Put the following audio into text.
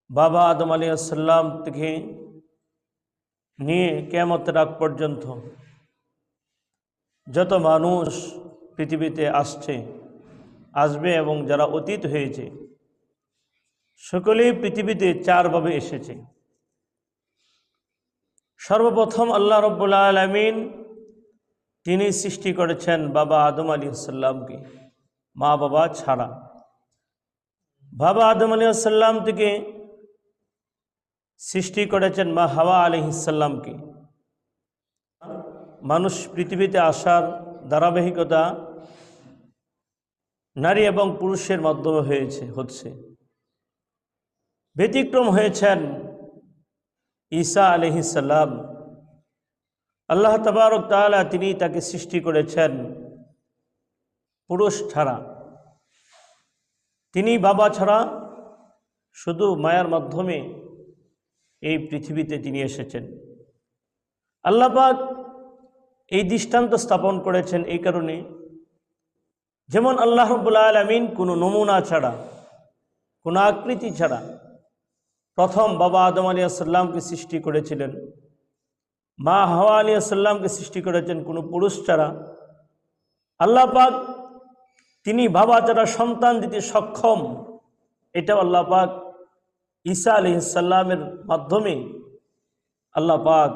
বাবা আদম আলাইহিস সালাম থেকে নিয়ে কিয়ামতের আগ পর্যন্ত যত মানুষ পৃথিবীতে আসবে এবং যারা অতীত হয়েছে সকলেই পৃথিবীতে চারভাবে এসেছে। সর্বপ্রথম আল্লাহ রাব্বুল আলামিন তিনি সৃষ্টি করেছেন বাবা আদম আলাইহিস সালামকে, মা বাবা ছাড়া। বাবা আদম আলাইহিস সালাম থেকে সৃষ্টি করেছেন মা হাওয়া আলাইহিস সালামকে। মানুষ পৃথিবীতে আসার ধারাবাহিকতা নারী এবং পুরুষের মাধ্যমে হচ্ছে। ব্যতিক্রম হয়েছেন ঈসা আলাইহিস সালাম। আল্লাহ তাবারক তাআলা তিনি তাকে সৃষ্টি করেছেন পুরুষ ছাড়া। তিনি বাবা ছাড়া শুধু মায়ার মাধ্যমে এই পৃথিবীতে তিনি এসেছেন। আল্লাহ পাক এই দৃষ্টান্ত স্থাপন করেছেন এই কারণে, যেমন আল্লাহ রাব্বুল আলামিন কোনো নমুনা ছাড়া, কোনো আকৃতি ছাড়া প্রথম বাবা আদম আলাইহিস সালামকে সৃষ্টি করেছিলেন, মা হাওয়া আলাইহিস সালামকে সৃষ্টি করেছেন কোনো পুরুষ ছাড়া। আল্লাহ পাক তিনি বাবা ছাড়া সন্তান দিতে সক্ষম, এটাও আল্লাহ পাক ঈসা আলাইহিস সালামের মাধ্যমে আল্লাহ পাক